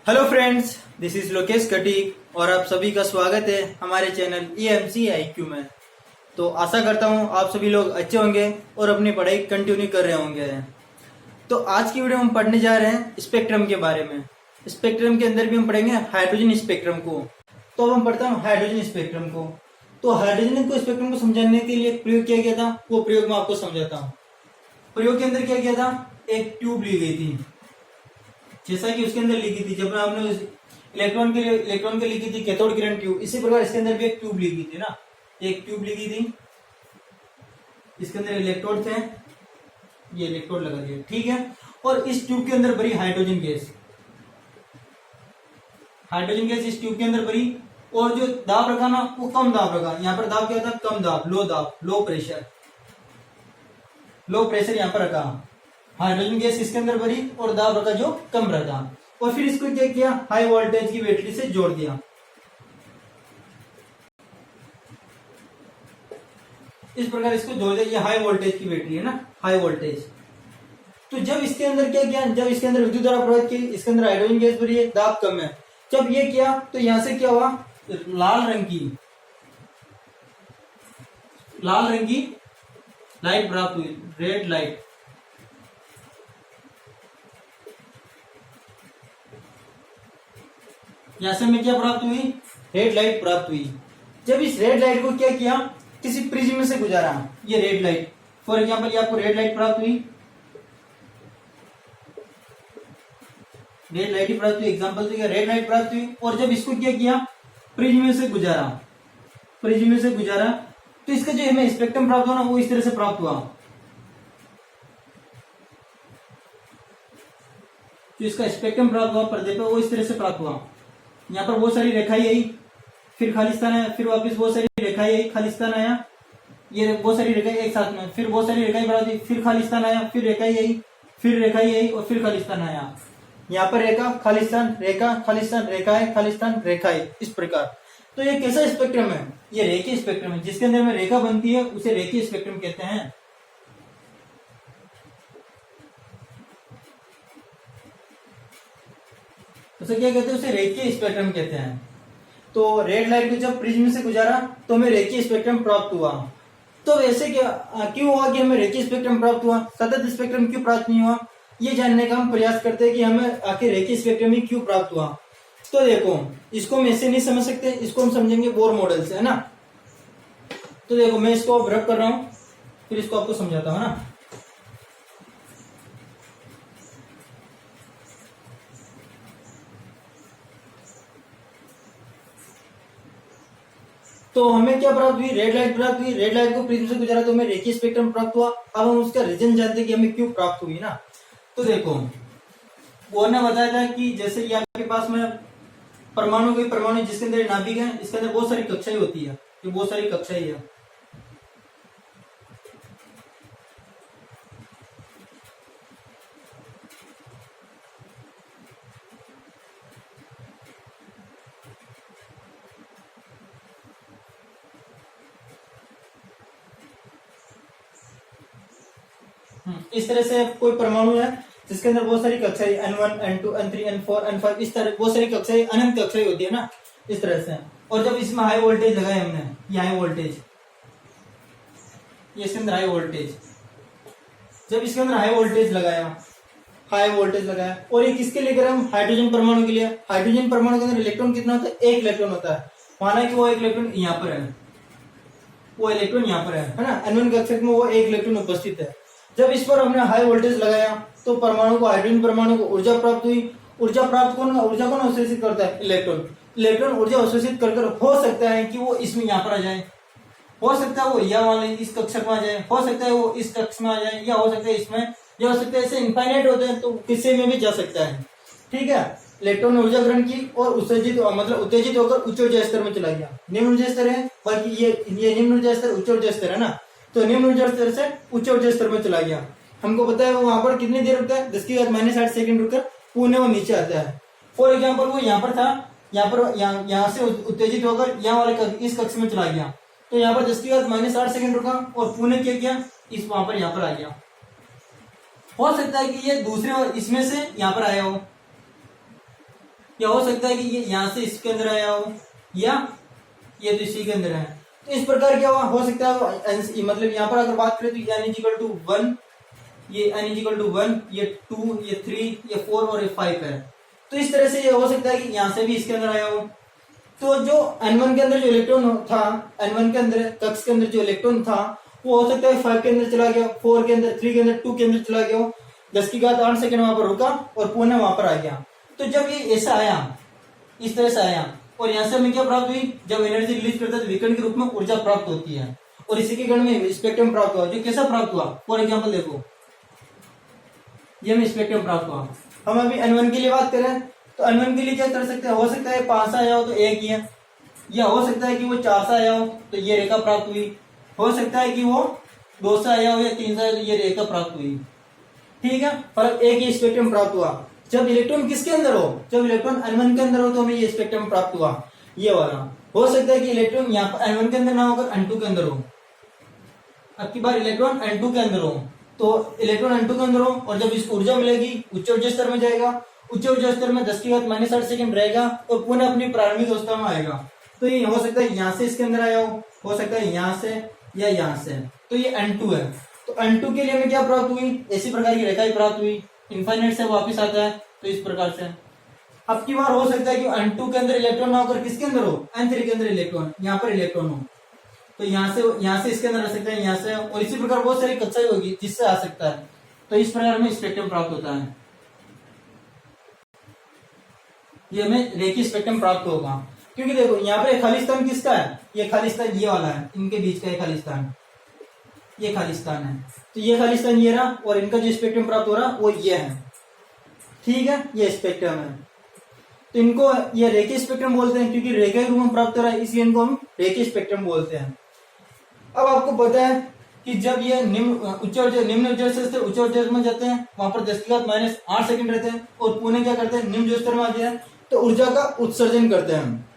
Hello friends, this is Lokesh Katik और आप सभी का स्वागत है हमारे चैनल EMC-IQ में। तो आशा करता हूँ आप सभी लोग अच्छे होंगे और अपनी पढ़ाई कंटिन्यू कर रहे होंगे। तो आज की वीडियो हम पढ़ने जा रहे हैं स्पेक्ट्रम के बारे में। स्पेक्ट्रम के अंदर भी हम पढ़ेंगे हाइड्रोजन स्पेक्ट्रम को। तो अब हम पढ़ते हैं हाइड्रोजन स्पेक्ट्रम को। तो हाइड्रोजन को स्पेक्ट्रम को समझाने के लिए प्रयोग किया गया था, वो प्रयोग मैं आपको समझाता हूँ। प्रयोग के अंदर क्या किया था, एक ट्यूब ली गई थी, जैसा कि उसके अंदर लिखी थी जब हमने इलेक्ट्रॉन के लिखी थी कैथोड किरण ट्यूब, इसी प्रकार इसके अंदर भी एक ट्यूब लिखी थी ना, एक ट्यूब लिखी थी, इसके अंदर इलेक्ट्रोड थे, ये इलेक्ट्रोड लगा दिया, ठीक है। और इस ट्यूब के अंदर भरी हाइड्रोजन गैस इस ट्यूब के अंदर भरी, और जो दाब रखा ना वो कम दाब रखा। यहाँ पर दाब क्या था, कम दाब, लो प्रेशर यहाँ पर रखा। हाइड्रोजन गैस इसके अंदर भरी और दाब रखा जो कम रखा, और फिर इसको क्या किया, हाई वोल्टेज की बैटरी से जोड़ दिया। इस प्रकार इसको जोड़ दिया, ये हाई वोल्टेज की बैटरी है ना, हाई वोल्टेज। तो जब इसके अंदर क्या किया, जब इसके अंदर विद्युत धारा प्रवाहित की, इसके अंदर हाइड्रोजन गैस भरी है, दाब कम है, जब ये किया तो यहां से क्या हुआ, लाल रंग की लाइट प्राप्त हुई, रेड लाइट। यहां से हमें क्या प्राप्त हुई, रेड लाइट प्राप्त हुई। जब इस रेड लाइट को क्या किया, किसी प्रिज्म में से गुजारा, ये रेड लाइट, फॉर एग्जांपल ये आपको रेड लाइट प्राप्त हुई, रेड लाइट ही प्राप्त हुई, एग्जांपल से क्या रेड लाइट प्राप्त हुई। और जब इसको क्या किया, प्रिज्म में से गुजारा, तो इसका जो हमें स्पेक्ट्रम प्राप्त हुआ ना, वो इस तरह से प्राप्त हुआ। जो इसका स्पेक्ट्रम प्राप्त हुआ पर्दे पर, वो इस तरह से प्राप्त हुआ। यहाँ पर बहुत सारी रेखाएं आई, फिर खालिस्तान आया, फिर वापस बहुत सारी रेखाएं आई, खालिस्तान आया, ये बहुत सारी रेखाएं एक साथ में, फिर बहुत सारी रेखाएं बढ़ा दी, फिर खालिस्तान आया, फिर रेखाएं आई, फिर रेखाएं आई, और फिर खालिस्तान आया। यहाँ पर रेखा खालिस्तान, रेखा खालिस्तान, रेखाएं खालिस्तान, रेखाएं, इस प्रकार। तो ये कैसा स्पेक्ट्रम है, ये रेखीय स्पेक्ट्रम है। जिसके अंदर में रेखा बनती है उसे रेखीय स्पेक्ट्रम कहते हैं। उसे क्या कहते हैं, उसे रेखीय स्पेक्ट्रम कहते हैं। तो रेड लाइट को जब प्रिज्म से गुजारा तो हमें रेखीय स्पेक्ट्रम प्राप्त हुआ। तो वैसे क्या क्यों हुआ कि हमें रेखीय स्पेक्ट्रम प्राप्त हुआ, सतत स्पेक्ट्रम क्यों प्राप्त नहीं हुआ, ये जानने का हम प्रयास करते हैं कि हमें आखिर रेखीय स्पेक्ट्रम ही क्यों प्राप्त हुआ। तो देखो, इसको हम ऐसे नहीं समझ सकते, इसको हम समझेंगे बोर मॉडल से, है ना। तो देखो, मैं इसको अब रब कर रहा हूं, फिर इसको आपको समझाता हूं ना। तो हमें क्या प्राप्त हुई, रेड लाइट प्राप्त हुई, रेड लाइट को प्रिज्म से गुजारा तो हमें रेखीय स्पेक्ट्रम प्राप्त हुआ। अब हम उसका रीजन जानते हैं कि हमें क्यों प्राप्त हुई ना। तो देखो, वो ने बताया था कि जैसे ये आपके पास में परमाणु जिसके अंदर नाभिक है, इसके अंदर बहुत सारी कक्षाएं होती है, ये बहुत सारी कक्षाएं है। इस तरह से कोई परमाणु है जिसके अंदर बहुत सारी कक्षाएं, N1 N2 N3 N4 N5, इस तरह बहुत सारी कक्षाएं, अनंत कक्षाएं होती है ना, इस तरह से। और जब इसमें हाई वोल्टेज लगाया हमने, ये हाई वोल्टेज, ये इसके अंदर हाई वोल्टेज, जब इसके अंदर हाई वोल्टेज लगाया, और ये किसके लिए करें हम, हाइड्रोजन परमाणु के लिए। हाइड्रोजन परमाणु के अंदर इलेक्ट्रॉन कितना होता है, एक इलेक्ट्रॉन होता है। माना कि वो एक इलेक्ट्रॉन यहाँ पर है, वो इलेक्ट्रॉन यहाँ पर है ना, N1 कक्षक में वो एक इलेक्ट्रॉन उपस्थित है। जब इस पर हमने हाई वोल्टेज लगाया तो हाइड्रोजन परमाणु को ऊर्जा प्राप्त हुई। ऊर्जा कौन अवशोषित करता है, इलेक्ट्रॉन ऊर्जा अवशोषित कर हो सकता है कि वो इसमें यहाँ पर आ जाए, हो सकता है वो यहाँ वाले इस कक्षक में आ जाए, हो सकता है वो इस कक्ष में आ जाए, या हो सकता है इसमें, या हो सकता है ऐसे इनफाइनाइट होते हैं तो किसी में भी जा सकता है, ठीक है। इलेक्ट्रॉन ने ऊर्जा ग्रहण की और उत्तेजित होकर उच्च ऊर्जा स्तर में चला गया। निम्न ऊर्जा स्तर है, बल्कि ये निम्न ऊर्जा स्तर उच्च ऊर्जा स्तर है ना, तो निम्न ऊर्जा स्तर से उच्च ऊर्जा स्तर में चला गया। हमको पता है वो वहां पर कितनी देर रुकता है, 10⁻⁻⁸ सेकंड रुककर पुनः वो नीचे आता है। फॉर एग्जांपल वो यहाँ पर था, यहाँ से उत्तेजित होकर यहाँ वाले इस कक्ष में चला गया, तो यहाँ पर 10⁻⁻⁸ सेकंड रुका और पुनः क्या किया, इस वहां पर यहाँ पर आ गया। हो सकता है कि ये दूसरे इसमें से यहाँ पर आया हो, या हो सकता है कि ये यहाँ से इसके अंदर आया हो, या ये तो इसी के अंदर है। तो इस प्रकार क्या हो सकता है, मतलब यहाँ पर अगर बात करें तो n इजिकल टू 1, ये n इजिकल टू 1, ये 2, ये 3, ये 4 और ये 5 है। तो इस तरह से ये हो सकता है कि यहाँ से भी इसके अंदर आया हो। तो जो n1 के अंदर जो इलेक्ट्रॉन था, n1 के अंदर कक्ष के अंदर जो इलेक्ट्रॉन था वो हो सकता है 5 के अंदर चला गया, 4 के अंदर, 3 के अंदर, 2 के अंदर चला गया हो, 10 की घात 8 सेकंड वहां पर रुका और पुनः वहां पर आ गया। तो जब ये ऐसा आया, इस तरह से आया, और यहाँ से हमें क्या प्राप्त हुई, जब एनर्जी रिलीज करता है तो विकिरण के रूप में ऊर्जा प्राप्त होती है, और इसी के गण में स्पेक्ट्रम प्राप्त हुआ। जो कैसा प्राप्त हुआ, फॉर एग्जाम्पल देखो, ये हमें स्पेक्ट्रम प्राप्त हुआ। हम अभी n1 के लिए बात करें तो n1 के लिए क्या कर सकते हैं, हो सकता है 5 से आया हो तो 1 ही है, या हो सकता है कि वो 4 से आया हो तो ये रेखा प्राप्त हुई, हो सकता है कि वो 2 से आया हो या 3 से आया तो ये रेखा प्राप्त हुई। ठीक है, पर एक ही स्पेक्ट्रम प्राप्त हुआ। जब इलेक्ट्रॉन किसके अंदर हो, जब इलेक्ट्रॉन n1 के अंदर हो तो हमें ये स्पेक्ट्रम प्राप्त हुआ, ये वाला। हो सकता है कि इलेक्ट्रॉन यहाँ पर n1 के अंदर ना होकर n2 के अंदर हो। अब की बार इलेक्ट्रॉन n2 के अंदर हो, तो इलेक्ट्रॉन n2 के अंदर हो और जब इसको ऊर्जा मिलेगी उच्च ऊर्जा स्तर में जाएगा, उच्च ऊर्जा स्तर में 10 की घात -8 सेकंड रहेगा और पुनः अपनी प्रारंभिक अवस्था में आएगा। तो ये हो सकता है यहाँ से इसके अंदर आया हो सकता है यहाँ से या यहाँ से। तो ये n2 है, तो n2 के लिए हमें क्या प्राप्त हुई, ऐसी प्रकार की रेखा ही प्राप्त हुई, इनफाइनाइट से वापस आता है। तो इस प्रकार से अब की बार हो सकता है कि n2 के अंदर इलेक्ट्रॉन ना होकर किसके अंदर हो, n3 के अंदर इलेक्ट्रॉन, यहाँ पर इलेक्ट्रॉन हो, तो यहाँ से इसके अंदर आ सकता है, यहाँ से, और इसी प्रकार बहुत सारी कक्षाएं होगी जिससे आ सकता है। तो इस प्रकार हमें स्पेक्ट्रम प्राप्त होता है, ये हमें रेखीय स्पेक्ट्रम प्राप्त होगा। क्योंकि देखो यहाँ पर खाली स्थान किसका है, ये खाली स्थान ये वाला है, इनके बीच का खाली स्थान, ये खाली स्थान है, तो ये खाली स्थान ये रहा, और इनका जो स्पेक्ट्रम प्राप्त हो रहा वो ये है। ठीक है, ये स्पेक्ट्रम है, तो इनको ये रेखीय स्पेक्ट्रम बोलते हैं, क्योंकि रेखा के रूप में प्राप्त हो रहा है, इसलिए इनको हम रेखीय स्पेक्ट्रम बोलते हैं। अब आपको पता है कि जब ये निम्न ऊर्जा से उच्च ऊर्जा में जाते हैं, वहां पर 10 की घात -8 सेकंड रहते हैं, और पुनः क्या करते हैं, निम्न स्तर में आते हैं तो ऊर्जा का उत्सर्जन करते हैं।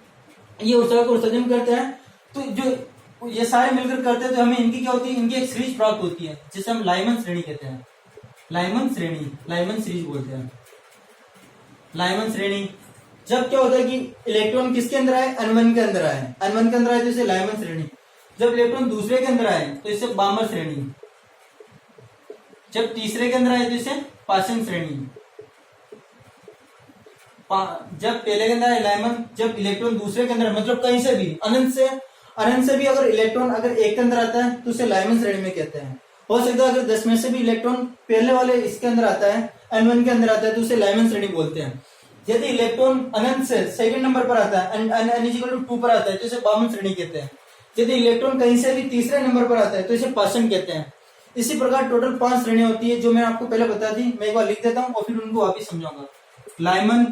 ये ऊर्जा का उत्सर्जन करते हैं, तो जो ये सारे मिलकर करते हैं तो हमें इनकी क्या होती है, इनकी एक सीरीज प्राप्त होती है जिसे हम लाइमन श्रेणी कहते हैं। लाइमन श्रेणी, लाइमन सीरीज बोलते हैं, लाइमन श्रेणी। जब क्या होता है कि इलेक्ट्रॉन किसके अंदर आए, n1 के अंदर आए, n1 के अंदर आए तो इसे लाइमन श्रेणी। जब इलेक्ट्रॉन दूसरे के अंदर आए तो इसे बामर श्रेणी, जब तीसरे के अंदर आए तो इसे पाशन श्रेणी। जब पहले के अंदर आए लाइमन, जब इलेक्ट्रॉन दूसरे के अंदर, मतलब कहीं से भी, अनंत से भी अगर इलेक्ट्रॉन अगर एक के अंदर आता है तो उसे लाइमन श्रेणी में कहते हैं। हो सकता है अगर 10 में से भी इलेक्ट्रॉन पहले वाले इसके अंदर आता है, n1 के अंदर आता है, तो उसे लाइमन श्रेणी बोलते हैं। यदि इलेक्ट्रॉन अनंत से सेकंड नंबर पर आता है, n=2 पर आता है, तो इसे बामन श्रेणी कहते हैं। यदि इलेक्ट्रॉन कहीं से भी तीसरे नंबर पर आता है तो इसे पाषण कहते हैं। इसी प्रकार टोटल 5 श्रेणियां होती है, जो मैं आपको पहले बता दी। मैं एक बार लिख देता हूं और फिर उनको वापिस समझाऊंगा। लाइमन,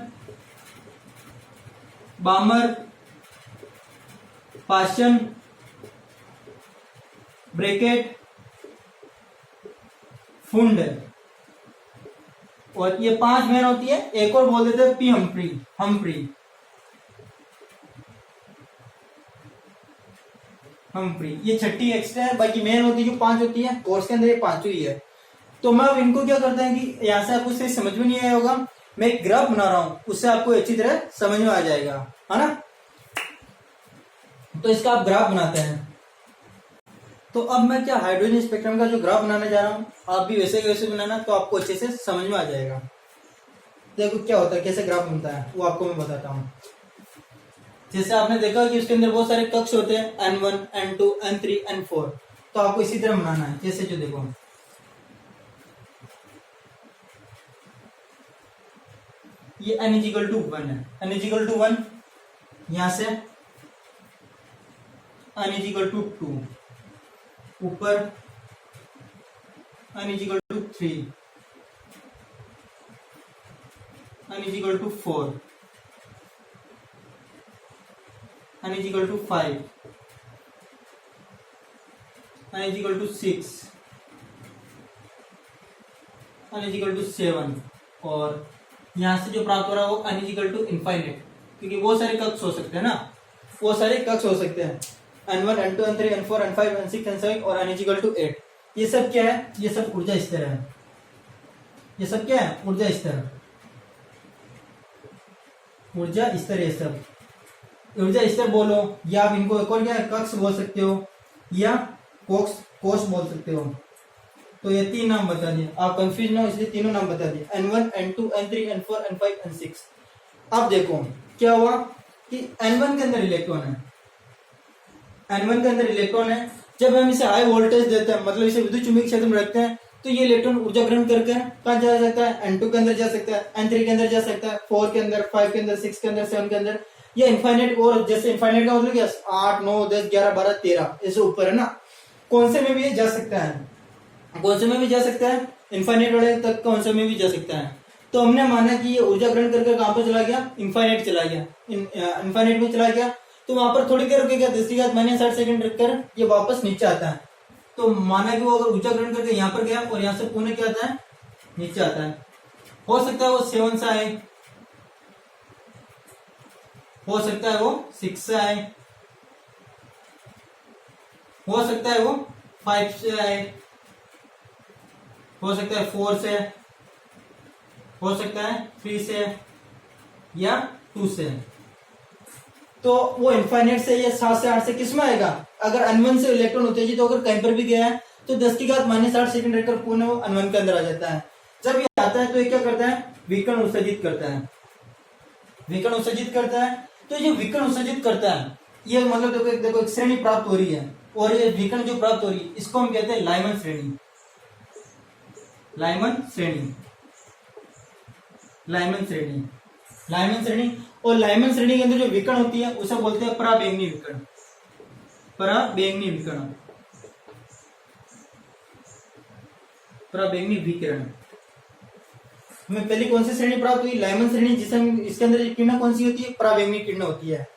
बामर, पाषण, ब्रैकेट, फुंड, और ये 5 मेन होती है। एक और बोल देते हैं पी हम्फ्री। ये छठी एक्स्ट्रा है, बाकी मेन होती है जो 5 होती है, कोर्स के अंदर ये 5 ही है। तो मैं अब इनको क्या करता है कि यहाँ से आपको सही समझ में नहीं आया होगा, मैं एक ग्राफ बना रहा हूं, उससे आपको अच्छी तरह समझ में आ जाएगा, है ना। तो इसका आप ग्राफ बनाते हैं। तो अब मैं क्या हाइड्रोजन स्पेक्ट्रम का जो ग्राफ बनाने जा रहा हूं, आप भी वैसे वैसे बनाना, तो आपको अच्छे से समझ में आ जाएगा। देखो क्या होता है, कैसे ग्राफ बनता है वो आपको मैं बताता हूँ। जैसे आपने देखा कि उसके अंदर बहुत सारे कक्ष होते हैं, n1, n2, n3, n4, तो आपको इसी तरह बनाना है। जैसे जो देखो, ये n=1 है, n=1, यहां से n=2, ऊपर n=3, n=4, n=5, n=6, n=7, और यहां से जो प्राप्त हो रहा है वो n=इनफाइनाइट, क्योंकि वो सारे कक्ष हो सकते हैं ना, वो सारे कक्ष हो सकते हैं, n1, n2, n3, n4, n5, n6, n7 और n=8। ये सब क्या है, ये सब ऊर्जा स्तर है। ये सब क्या है, ऊर्जा स्तर। ऊर्जा स्तर, ये सब ऊर्जा स्तर बोलो, या आप इनको एक और क्या कक्ष बोल सकते हो, या कोष बोल सकते हो। तो ये 3 नाम बता दिए, आप कंफ्यूज ना हो इसलिए तीनों नाम बता दिए, N1, N2, N3, N4, N5, N6। अब देखो क्या हुआ कि N1 के अंदर इलेक्ट्रॉन है, N1 के अंदर इलेक्ट्रॉन है। जब हम इसे हाई वोल्टेज देते हैं, मतलब इसे विद्युत चुंबकीय क्षेत्र में रखते हैं, तो ये इलेक्ट्रॉन ऊर्जा ग्रहण करके कहाँ जा सकता है, N2 के अंदर जा सकता है, N3 के अंदर जा सकता है, 4 के अंदर, 5 के अंदर, 6 के अंदर, 7 के अंदर, ये इनफाइनाइट। और जैसे इनफाइनाइट का मतलब क्या, 8, 9, 10, 11, 12, 13 ऐसे ऊपर है ना, कौन से में भी जा सकता है, कौन से में भी जा सकता है, इनफाइनाइट वाले तक कौन से में भी जा सकता है। तो हमने माना कि ये ऊर्जा ग्रहण करके कहां पर चला गया, इनफाइनाइट चला गया, इनफाइनाइट में चला गया। तो वहां पर थोड़ी देर रुकेगा, 10⁻60 सेकंड रखकर ये वापस नीचे आता है। तो माना कि वो अगर ऊर्जा ग्रहण करके यहाँ पर गया और यहाँ से पुनः क्या आता है, नीचे आता है। हो सकता है वो 7 से आए, हो सकता है वो 6 से आए, हो सकता है वो 5 से आए, हो सकता है 4 से, हो सकता है 3 से या 2 से। तो वो इनफाइनाइट से या 7 से 8 से किस में आएगा, अगर N1 से इलेक्ट्रॉन उत्तेजित होकर कहीं पर भी गया है तो 10⁻60 सेकंड रहकर पुनः वो N1 के अंदर आ जाता है। जब ये आता है तो ये क्या करता है, विकर्ण उत्सर्जित करता है, विकर्ण उत्सर्जित करता है। तो ये विकर्ण उत्सर्जित करता है, ये मतलब देखो एक श्रेणी प्राप्त हो रही है, और ये विकर्ण जो प्राप्त हो रही है इसको हम कहते हैं लाइमन श्रेणी, लाइमन श्रेणी, लाइमन श्रेणी, लाइमन श्रेणी। और लाइमन श्रेणी के अंदर जो विकर्ण होती है उसे बोलते हैं पराबैंगनी विकर्ण, पराबैंगनी विकर्ण, पराबैंगनी विकिरण। हमें पहले कौन सी श्रेणी प्राप्त हुई, लाइमन श्रेणी, जिसे इसके अंदर किरण कौन सी होती है, पराबैंगनी किरण होती है।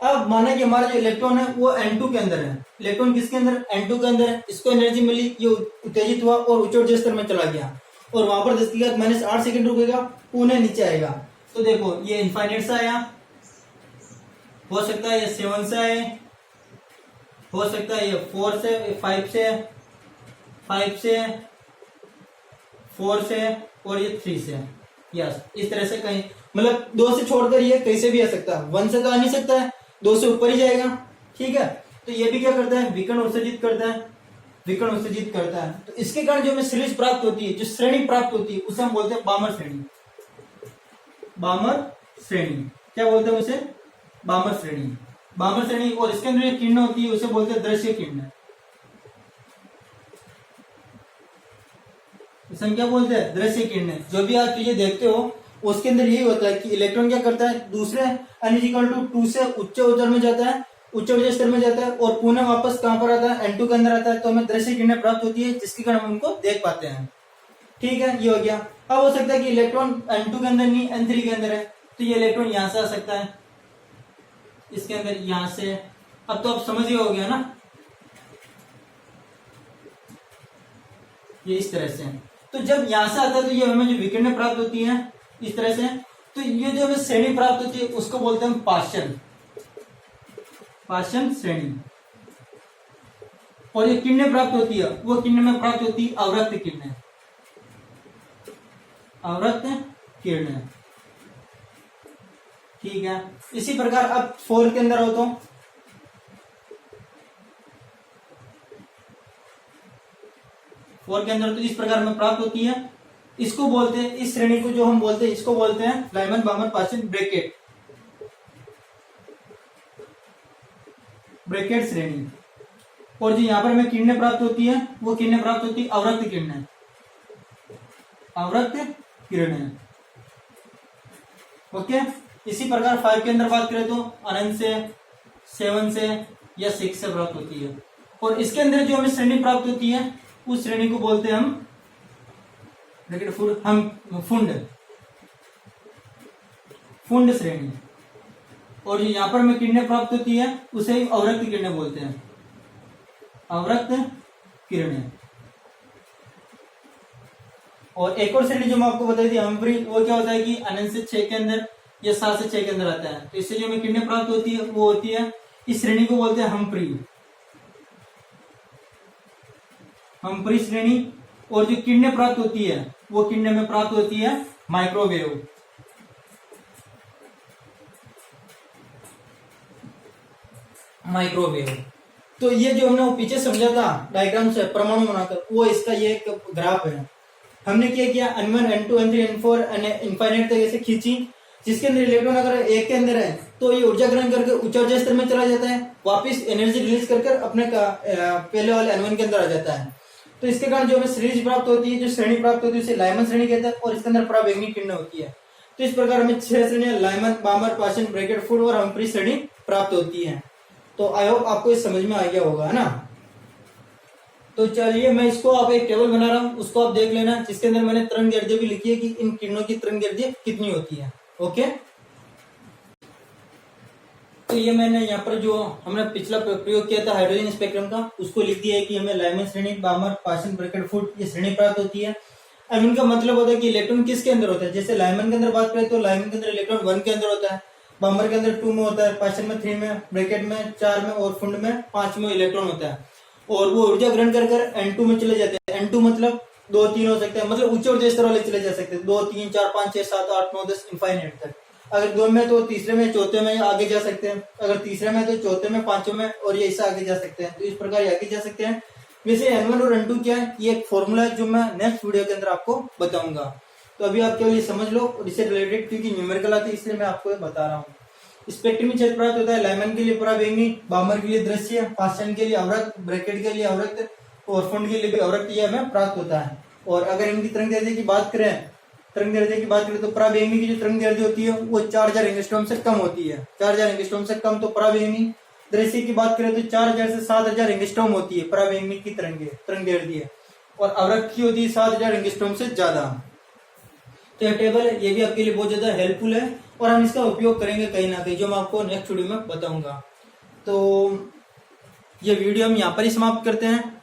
अब माना कि हमारा जो इलेक्ट्रॉन है वो N2 के अंदर है, इलेक्ट्रॉन किसके अंदर, N2 के अंदर है, इसको एनर्जी मिली, ये उत्तेजित हुआ और उच्च ऊर्जा स्तर में चला गया, और वहां पर 10⁻8 सेकंड रुकेगा, पुनः नीचे आएगा। तो देखो ये इनफाइनाइट से आया, हो सकता है ये 7 से आए, हो सकता है ये 4 से, 5 से, 5 से, 4 से, और ये 3 से। यस, इस तरह से कहीं मतलब 2 से छोड़कर ये कैसे भी आ सकता है, 1 से तो आ नहीं सकता है, 2 से ऊपर ही जाएगा। ठीक है, तो ये भी क्या करता है, विकर्ण उत्सर्जित करता है, विकर्ण उत्सर्जित करता है। तो इसके कारण जो हमें सीरीज प्राप्त होती है, जो श्रेणी प्राप्त होती है उसे हम बोलते हैं बामर श्रेणी, बामर श्रेणी। क्या बोलते हैं उसे, बामर श्रेणी, बामर श्रेणी। और इसके अंदर जो किरण होती है उसे बोलते हैं दृश्य किरण, इसे हम क्या बोलते हैं, दृश्य किरण। जो भी आप चीजें देखते हो उसके अंदर यही होता है कि इलेक्ट्रॉन क्या करता है, दूसरे N=2 से उच्च ऊर्जा में जाता है, उच्च ऊर्जा स्तर में जाता है, और पुनः वापस कहां पर आता है, N2 के अंदर आता है। तो हमें दृश्य किरणें प्राप्त होती है, जिसके कारण हम उनको देख पाते हैं। ठीक है, ये हो गया। अब हो सकता है कि इलेक्ट्रॉन N2 के अंदर नहीं, N3 के अंदर है, तो ये इलेक्ट्रॉन यहां से आ सकता है, इसके अंदर यहां से। अब तो आप समझ ही हो गया ना, ये इस तरह से। तो जब यहां से आता है तो ये हमें जो विकिरणें प्राप्त होती है इस तरह से, तो ये जो हमें श्रेणी प्राप्त होती है उसको बोलते हैं पाशन, पाशन श्रेणी। और ये किरणें प्राप्त होती है, वो किरणें में प्राप्त होती है अवरक्त किरणें, अवरक्त किरणें। ठीक है, इसी प्रकार अब 4 के अंदर हो तो 4 के अंदर तो इस प्रकार में प्राप्त होती है। इसको बोलते हैं, इस श्रेणी को जो हम बोलते हैं इसको बोलते हैं लाइमन बामर पाशन ब्रैकेट, ब्रैकेट श्रेणी। और जो यहां पर हमें किरणें प्राप्त होती है वो किरणें प्राप्त होती है अवरक्त किरणें, अवरक्त किरणें। ओके, इसी प्रकार 5 के अंदर बात करें तो अनंत से, 7 से या 6 से प्राप्त होती है। और इसके अंदर जो हमें श्रेणी प्राप्त होती है उस श्रेणी को बोलते हैं हम फुंड, फुंड श्रेणी। और जो यहां पर हमें किरणें प्राप्त होती है उसे अवरक्त किरणें बोलते हैं, अवरक्त किरणें। और एक और श्रेणी जो मैं आपको बताई थी हम्फ्री, वो क्या होता है कि अनंत से 6 के अंदर या 7 से 6 के अंदर आता है। तो इससे जो हमें किरणें प्राप्त होती है वो होती है, इस श्रेणी को बोलते हैं हम्फ्री, हम्फ्री श्रेणी। और जो किरणें प्राप्त होती है वो किरणें में प्राप्त होती है माइक्रोवेव, माइक्रोवेव। तो ये जो हमने वो पीछे समझा था डायग्राम से परमाणु बनाकर, वो इसका ये एक ग्राफ है। हमने क्या किया, N1 N2 N3 N4 infinite तक ऐसे खींची, जिसके अंदर इलेक्ट्रॉन अगर एक के अंदर है तो ये ऊर्जा ग्रहण करके उच्च ऊर्जा स्तर में चला जाता है, वापस एनर्जी रिलीज करके अपने पहले वाले N1 के अंदर आ जाता है। तो इसके कारण जो हमें श्रेणी प्राप्त होती है, जो श्रेणी प्राप्त होती है उसे लाइमन श्रेणी कहते हैं, और इसके अंदर पराबैंगनी किरणें होती है। तो इस प्रकार हमें 6 श्रेणियां लाइमन, बामर, पाशन, ब्रैकेट फूड और हम्फ्री श्रेणी प्राप्त होती है। तो आई होप आपको ये समझ में आ गया होगा, है ना। तो चलिए मैं इसको आप एक टेबल बना रहा हूँ, उसको आप देख लेना, जिसके अंदर मैंने तरंग दैर्ध्य भी लिखी है कि इन किरणों की तरंग दैर्ध्य कितनी होती है। ओके, तो ये मैंने यहाँ पर जो हमने पिछला प्रयोग किया था हाइड्रोजन स्पेक्ट्रम का, उसको लिख दिया है कि हमें लाइमन श्रेणी, बामर, पाशन, ब्रैकेट फूड ये श्रेणी प्राप्त होती है। अब इनका मतलब होता है कि इलेक्ट्रॉन किसके अंदर होता है। जैसे लाइमन के अंदर बात करें तो लाइमन के अंदर इलेक्ट्रॉन 1 के अंदर होता है, बामर के अंदर 2 में होता है, पाशन में 3 में, ब्रैकेट में 4 में और फुंड में 5 में इलेक्ट्रॉन होता है। और वो ऊर्जा ग्रहण कर N2 में चले जाते हैं। N2 मतलब 2, 3 हो सकते हैं, मतलब उच्च ऊर्जा स्तर वाले चले जा सकते हैं, 2, 3, 4, 5, 6, 7, 8, 9, 10 इनफाइनाइट तक। अगर 2 में तो तीसरे में, चौथे में आगे जा सकते हैं, अगर तीसरे में तो चौथे में, 5वें में, और ये ऐसा आगे जा सकते हैं। तो इस प्रकार आगे जा सकते हैं। वैसे N1 और N2 क्या है, ये एक फॉर्मूला है जो मैं नेक्स्ट वीडियो के अंदर आपको बताऊंगा। तो अभी आप केवल ये समझ लो, और इससे रिलेटेड क्योंकि न्यूमेरिकल आती है इसलिए मैं आपको बता रहा हूँ। स्पेक्ट्रमी क्षेत्र प्राप्त होता है लाइमन के लिए पराबैंगनी, बामर के लिए दृश्य, पाशन के लिए अवरक्त, ब्रैकेट के लिए अवरक्त और फुंड के लिए भी अवरक्त ये हमें प्राप्त होता है। और अगर इनकी तरंग दैर्ध्य की बात करें, तो पराबैंगनी की जो तरंग दैर्ध्य होती है वो 4000 एंगस्ट्रॉम से कम होती है। 4000 एंगस्ट्रॉम से कम तो पराबैंगनी। दृश्य की बात करें तो 4000 से 7000 एंगस्ट्रॉम होती है पराबैंगनी की तरंग दैर्ध्य, और अवरक्त की होती है 7000 एंगस्ट्रॉम से ज्यादा। तो यह टेबल है, ये भी आपके लिए बहुत ज्यादा हेल्पफुल है, और हम इसका उपयोग करेंगे कहीं ना कहीं, जो मैं आपको नेक्स्ट वीडियो में बताऊंगा। तो ये वीडियो हम यहाँ पर ही समाप्त करते हैं।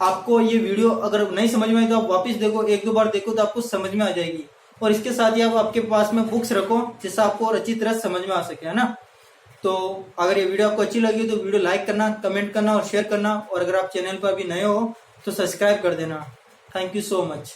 आपको ये वीडियो अगर नहीं समझ में आई तो आप वापस देखो, 1-2 बार देखो तो आपको समझ में आ जाएगी। और इसके साथ ही आप आपके पास में बुक्स रखो जिससे आपको और अच्छी तरह समझ में आ सके, है ना। तो अगर ये वीडियो आपको अच्छी लगी तो वीडियो लाइक करना, कमेंट करना और शेयर करना, और अगर आप चैनल पर अभी नए हो तो सब्सक्राइब कर देना। Thank you so much.